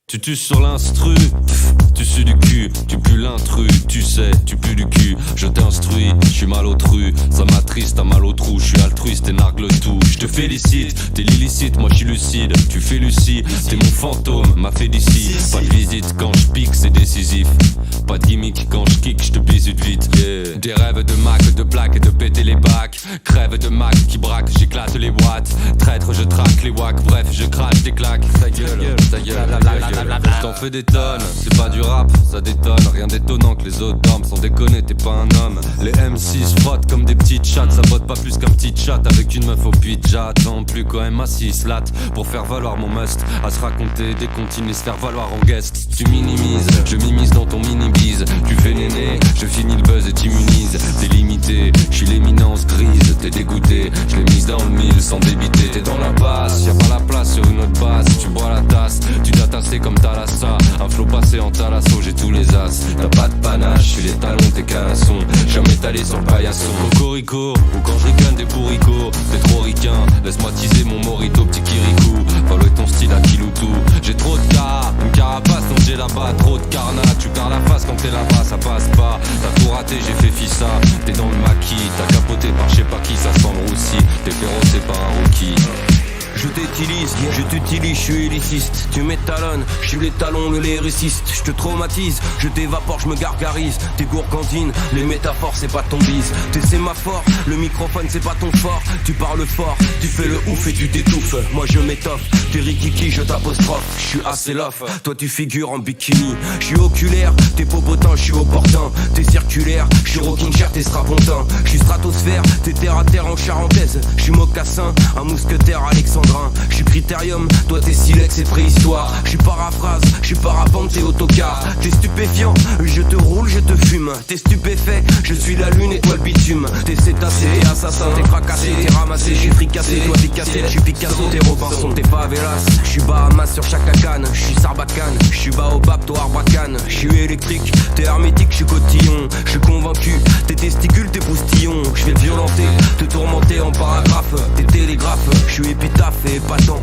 Tu tues sur l'instru, tu sues du cul, tu pues l'intrus, tu sais, tu pues du cul, je t'instruis, je suis mal autru, ça m'attriste, t'as mal au trou, je suis altruiste et nargue le tout, je te félicite, t'es l'illicite, moi je suis lucide, tu fais Lucie, t'es mon fantôme, m'a fait d'ici, pas de visite, quand je pique c'est décisif, pas de gimmick, quand je kick, je te bisute vite, yeah. Des rêves de Mac, de plaques et de péter les bacs, crève de Mac qui braque, j'éclate les boîtes, traître je traque les wacks, bref je crache des claques, ta gueule, ta gueule, je t'en fais des tonnes, c'est pas du rap, ça détonne. Rien d'étonnant que les autres dames sans déconner, t'es pas un homme. Les MC se frottent comme des petites chattes, ça botte pas plus qu'un petit chat avec une meuf au pitch. J'attends plus quand même assis latte pour faire valoir mon must. À se raconter des comptines, se faire valoir en guest. Tu minimises, je m'immisce dans ton mini-bise. Tu fais néné, je finis le buzz et t'immunises. T'es limité, je suis l'éminence grise. T'es dégoûté, je l'ai mise dans le mille sans débiter. T'es dans la basse, y'a pas la place sur une autre base. Tu bois la tasse, tu dois tasser comme Thalassa. Un flow passé en talasso, j'ai tous les as. T'as pas de panache, je suis les talons, t'es canassons. Jamais t'allé sur le paillasson. Cocorico, ou quand je ricane des bourricots. T'es trop ricain, laisse-moi teaser mon morito, petit kirikou. Follow ton style à Kiloutou. J'ai trop de cas, une carapace, donc j'ai là-bas. Trop de carnat, tu perds la face quand t'es là-bas, ça passe pas. T'as tout raté, j'ai fait fissa. T'es dans le maquis, t'as capoté par je sais pas qui, ça sent le roussi. T'es férocé par un rookie. Je t'utilise, je t'utilise, je suis illiciste. Tu m'étalonnes, je suis les talons, le lyriciste. Je te traumatise, je t'évapore, je me gargarise. Tes gourgandines, les métaphores, c'est pas ton bise. Tes sémaphores, le microphone, c'est pas ton fort. Tu parles fort, tu fais le ouf et tu t'étouffes. Moi je m'étoffe, t'es rikiki, je t'apostrophe. Je suis assez lof, toi tu figures en bikini. Je suis oculaire, t'es popotin, je suis opportun. T'es circulaire, je suis rocking chair, t'es strapontin. Je suis stratosphère, t'es terre à terre en charentaise. Je suis mocassin, un mousquetaire Alexandrin. Je suis critérium, toi t'es silex et préhistoire. Je suis paraphrase, je suis parapente, t'es autocar. T'es stupéfiant, je te roule, je te fume. T'es stupéfait, je suis la lune et toi le bitume. T'es cétacé, t'es assassin, t'es fracassé, t'es ramassé, j'ai fricassé, toi t'es cassé, je suis Picasso, t'es Robinson, t'es favelas. Je suis Bahamas sur Chaka Khan, je suis Sarbacane, je suis Baobab, toi Arbacane. Je suis électrique, t'es hermétique, je suis cotillon. Je suis convaincu, tes testicules, tes postillons. Je viens te violenter, te tourmenter en paragraphe. T'es télégraphe, je suis épitaphe et épatant.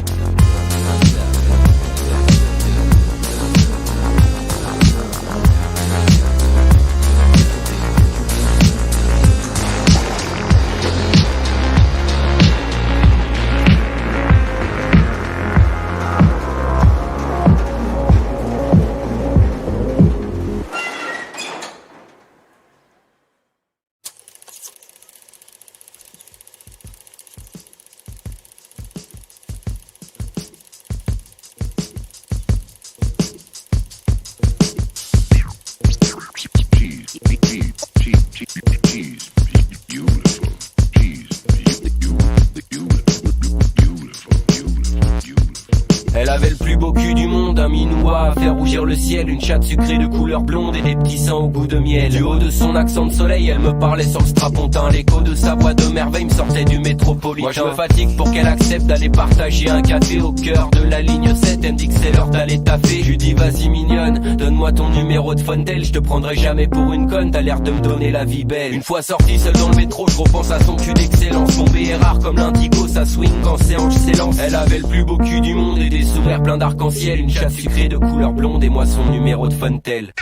Elle avait le plus beau cul du monde, un minois à faire rougir le ciel, une chatte sucrée de couleur blonde et des petits seins au goût de miel. Du haut de son accent de soleil, elle me parlait sur le strapontin. L'écho de sa voix de merveille me sortait du métropolitain. Moi je me fatigue pour qu'elle accepte d'aller partager un café au cœur de la ligne 7. Elle me dit que c'est l'heure d'aller taffer. Je lui dis vas-y mignonne, donne-moi ton numéro de Fontel. Je te prendrai jamais pour une conne, t'as l'air de me donner la vie belle. Une fois sorti seul dans le métro, je repense à son cul d'excellence. Son B est rare comme l'indigo, ça swing quand ses hanches s'élancent. Elle avait le plus beau cul du monde et des sourires pleins d'arc-en-ciel, une chatte sucrée de couleur blonde et moi son numéro de Fontel.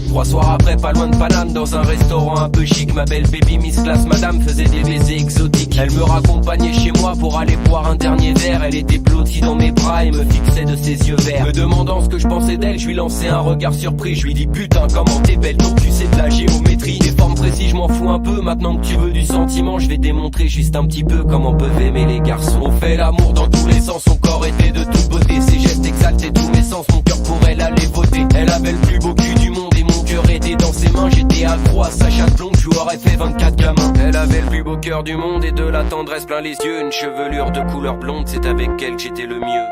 Trois soirs après, pas loin de Paname, dans un restaurant un peu chic, ma belle baby Miss Class Madame faisait des baisers exotiques. Elle me raccompagnait chez moi pour aller boire un dernier verre. Elle était blottie dans mes bras et me fixait de ses yeux verts. Me demandant ce que je pensais d'elle, je lui lançais un regard surpris. Je lui dis putain comment t'es belle, donc tu sais de la géométrie. Des formes précises, je m'en fous un peu. Maintenant que tu veux du sentiment, je vais démontrer juste un petit peu comment peuvent aimer les garçons. On fait l'amour dans tous les sens, son corps était de toute beauté. Ses gestes exaltaient tous mes sens, mon cœur pour elle allait voter. Elle avait le plus beau cul du monde et mon cœur était dans ses mains. J'étais accro à sa chatte blonde, je lui aurais fait 24 gamins. Elle avait le plus beau cœur du monde et de la tendresse plein les yeux. Une chevelure de couleur blonde, c'est avec elle que j'étais le mieux.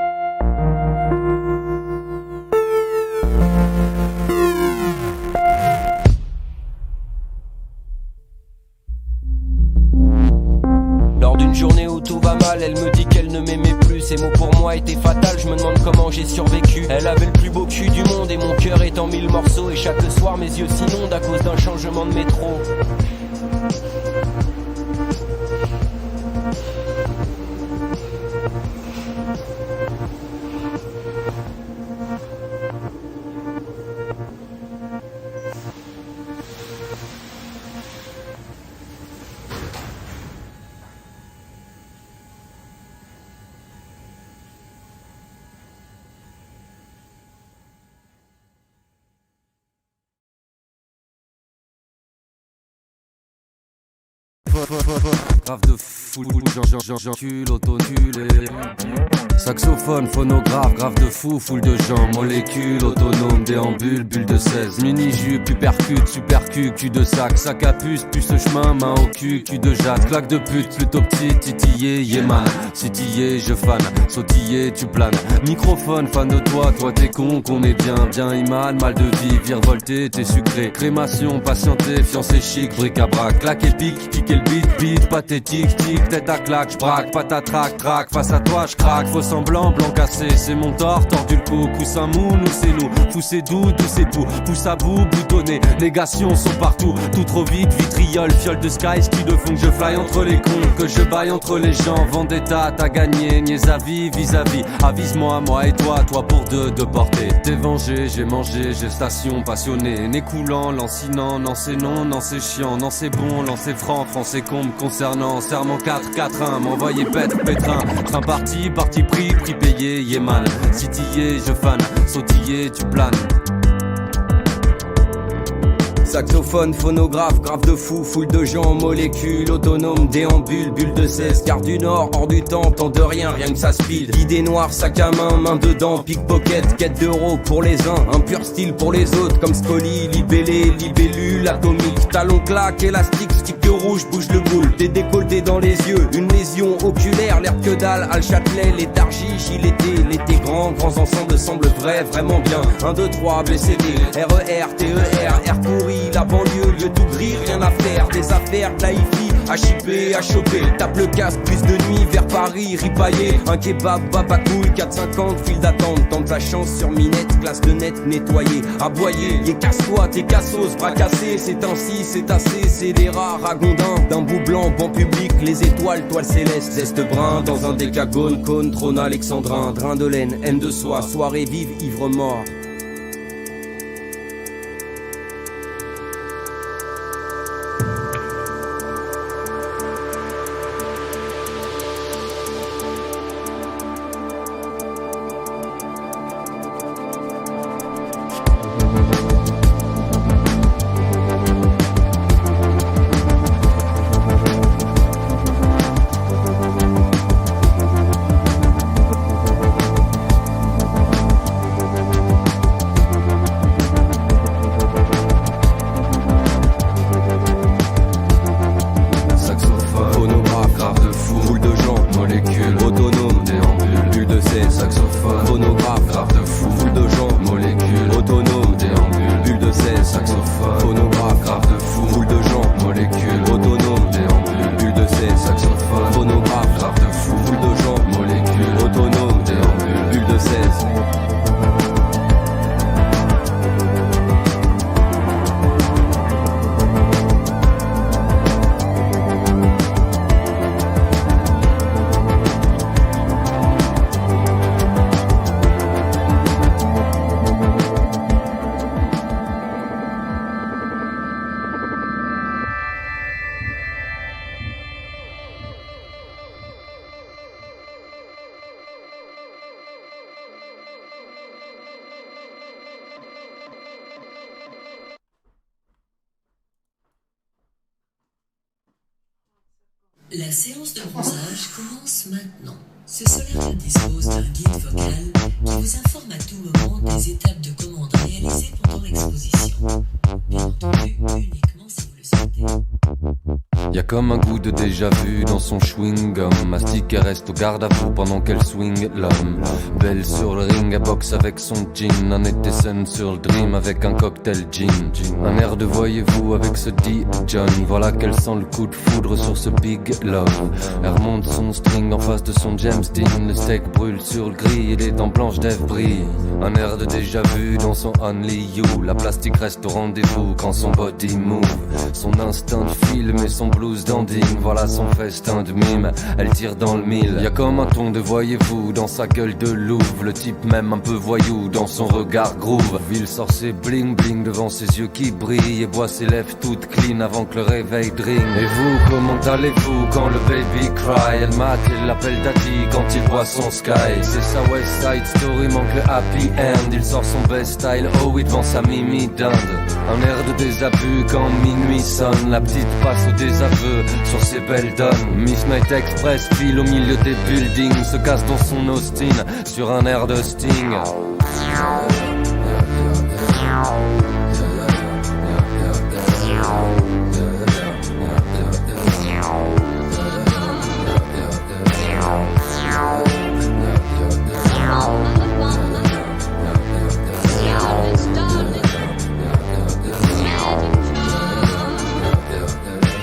Lors d'une journée où tout va mal, elle me dit qu'elle ne m'aimait plus. Ces mots pour moi étaient fatals, je me demande comment j'ai survécu. Elle avait le plus beau cul du monde et mon cœur est en 1000 morceaux. Et chaque soir mes yeux s'inondent à cause d'un changement de métro. « ' Grave de fou, j'encule, autoculé. Saxophone, phonographe, grave de fou, foule de gens, molécules, autonome, déambule, bulle de 16. Mini-jus, puis percute, super cul de sac, sac à puce, puce chemin, main au cul de jatte, claque de pute, plutôt petit, titillé, yéman. Sitillé, je fan, sautillé, tu planes. Microphone, fan de toi t'es con, qu'on est bien et mal de vie, virevolté, t'es sucré. Crémation, patienté, fiancé chic, bric-à-brac, claque épique, kicker le beat, pathétique, tic, tête à claque, j'braque, patatrac, trac, face à toi j'craque, faux semblant, blanc cassé, c'est mon tort, tordu le cou, coussin mou, nous c'est nous, poussé doux c'est tout, pousse à bout, boutonné, négations sont partout, tout trop vite, vitriol, fiole de sky, ski de fond que je fly entre les cons, que je baille entre les gens, vendetta, t'as gagné, niais à vie, vis-à-vis, avise-moi, moi et toi pour deux de portée, t'es vengé, j'ai mangé, gestation, passionné, nez coulant, lancinant, non c'est non, non c'est chiant, non c'est bon, non c'est franc, français comble concernant, serment 4-4-1, m'envoyer pétrin, train parti pris payé, yéman, sitillé, je fan, sautillé, tu planes. Saxophone, phonographe, grave de fou, foule de gens, molécules, autonome, déambule, bulle de 16, quart du nord, hors du temps, temps de rien que ça speed. Idée noire, sac à main dedans, pickpocket, quête d'euros pour les uns, un pur style pour les autres, comme Scully, libellé, libellule, atomique, talon claque, élastique, stick rouge, bouge le boule, des décolletés dans les yeux, une lésion oculaire, l'air que dalle, Al Châtelet, léthargique, il était, l'été grands ensembles semblent vraiment bien, 1, 2, 3, BCD, RER, TER, air pourri, la banlieue, lieu tout gris, rien à faire, des affaires, de la hi-fi, à chipper, à choper, tape le casque, puce de nuit, vers Paris, ripaillé, un kebab, babacouille, 4,50, file d'attente, tente sa chance sur minette, classe de net, nettoyé, aboyé, yé casse-toi, t'es cassos, bras cassés, c'est ainsi, c'est assez, c'est des rares ragondins, d'un bout blanc, banc public, les étoiles, toile céleste, zeste brun, dans un décagone, cône, trône alexandrin, drain de laine, haine de soi, soirée vive, ivre mort. La séance de bronzage commence maintenant. Ce solaire dispose d'un guide vocal qui vous informe à tout moment des étapes de commande réalisées pendant l'exposition. Bien entendu, uniquement si vous le souhaitez. Y'a comme un goût de déjà vu dans son chewing-gum. Mastique et reste au garde à vous pendant qu'elle swing l'homme. Belle sur le ring, elle boxe avec son jean. Un été sun sur le dream avec un cocktail gin. Un air de voyez-vous avec ce dit John. Voilà qu'elle sent le coup de foudre sur ce big love. Elle remonte son string en face de son James Dean. Le steak brûle sur le grill et les dents blanches d'Ève brillent. Un air de déjà vu dans son Only You. La plastique reste au rendez-vous quand son body move. Son instinct de film et son blues d'endine. Voilà son festin de mime, elle tire dans le mille. Y'a comme un ton de voyez-vous dans sa gueule de louve. Le type même un peu voyou dans son regard groove. Ville sort ses bling bling devant ses yeux qui brillent. Et boit ses lèvres toutes clean avant que le réveil drink. Et vous, comment allez-vous quand le baby cry? Elle mate, elle l'appelle daddy quand il voit son sky. C'est sa West Side Story, manque le happy end. Il sort son best style, oh oui, devant sa mimi dinde. Un air de désabus quand minuit sonne. La petite passe au désabus aveux sur ses belles dames. Midnight Express file au milieu des buildings, se casse dans son Austin sur un air de Sting.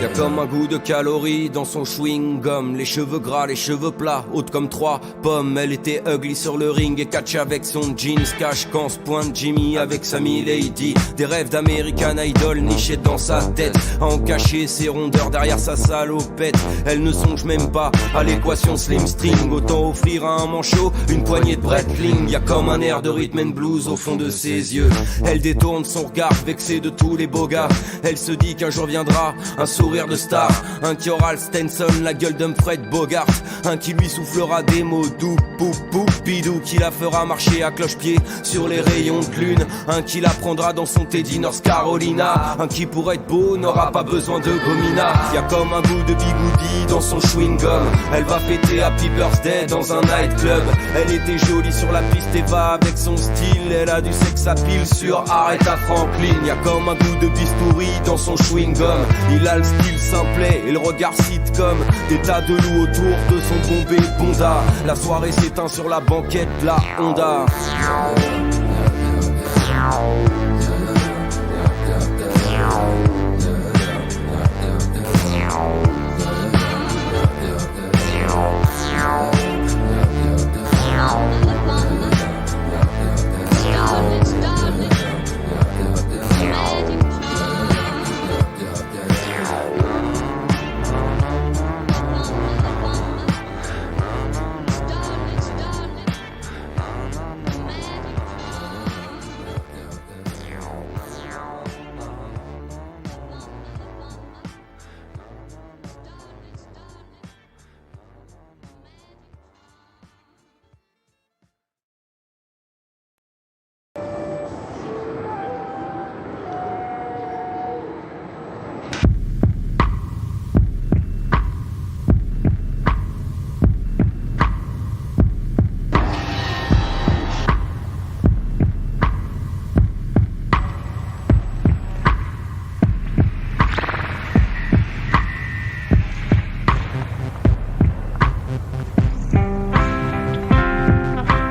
Y'a comme un goût de calories dans son chewing-gum. Les cheveux gras, les cheveux plats, haute comme 3 pommes. Elle était ugly sur le ring et catch avec son jeans. Cache quand se pointe Jimmy avec sa milady. Des rêves d'American Idol nichés dans sa tête, à en cacher ses rondeurs derrière sa salopette. Elle ne songe même pas à l'équation slim string. Autant offrir à un manchot une poignée de Breitling. Y'a comme un air de rhythm and blues au fond de ses yeux. Elle détourne son regard vexé de tous les beaux gars. Elle se dit qu'un jour viendra un sourire de star, un qui aura le Stenson, la gueule d'Humphrey Bogart, un qui lui soufflera des mots doux, pou pou bidou, qui la fera marcher à cloche-pied sur les rayons de lune, un qui la prendra dans son Teddy North Carolina, un qui pour être beau n'aura pas besoin de gomina. Y'a comme un goût de bigoudi dans son chewing-gum. Elle va fêter Happy Birthday dans un nightclub. Elle était jolie sur la piste et va avec son style. Elle a du sex appeal sur Aretha Franklin. Y'a comme un goût de bistouri dans son chewing-gum. Il a le style simplet et le regard sitcom. Des tas de loups autour de son bombé bonda. La soirée s'éteint sur la banquette, la Honda.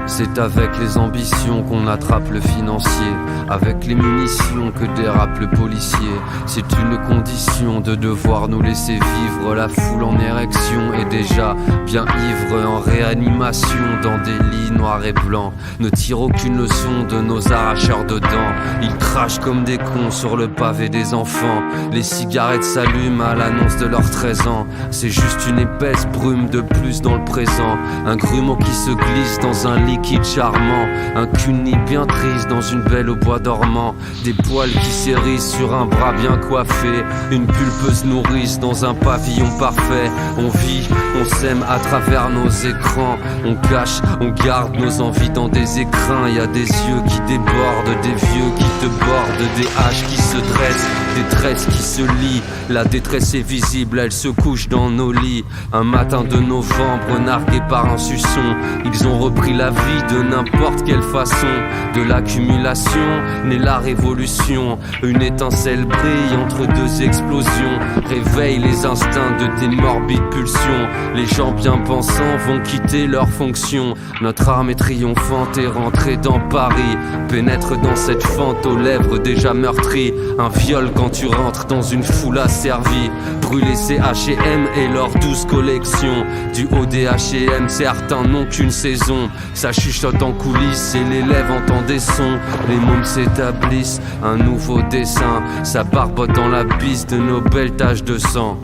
C'est avec les ambitions qu'on attrape le financier, avec les munitions que dérape le policier. C'est une condition de devoir nous laisser vivre. La foule en érection est déjà bien ivre, en réanimation dans des lits noirs et blancs. Ne tire aucune leçon de nos arracheurs de dents. Ils crachent comme des cons sur le pavé des enfants. Les cigarettes s'allument à l'annonce de leurs 13 ans. C'est juste une épaisse brume de plus dans le présent. Un grumeau qui se glisse dans un liquide charmant, un cuni bien triste dans une belle au bois dormant, des poils qui s'hérissent sur un bras bien coiffé, une pulpeuse nourrice dans un pavillon parfait. On vit, on s'aime à travers nos écrans, on cache, on garde nos envies dans des écrins. Y a des yeux qui débordent, des vieux qui te bordent, des haches qui se dressent, des tresses qui se lient. La détresse est visible, elle se couche dans nos lits. Un matin de novembre, nargués par un suçon, ils ont repris la vie de n'importe quelle façon. De l'accumulation naît la révolution. Une étincelle brille entre deux explosions, réveille les instincts de tes morbides pulsions. Les gens bien pensants vont quitter leurs fonctions. Notre arme est triomphante et rentrée dans Paris, pénètre dans cette fente aux lèvres déjà meurtries. Un viol quand tu rentres dans une foule asservie. Brûler ces H&M et leurs 12 collections. Du haut des H&M, certains n'ont qu'une saison. Ça chuchote en coulisses et l'élève entend des sons. Les mômes s'établissent, un nouveau dessin. Ça barbote dans la bise de nos belles taches de sang.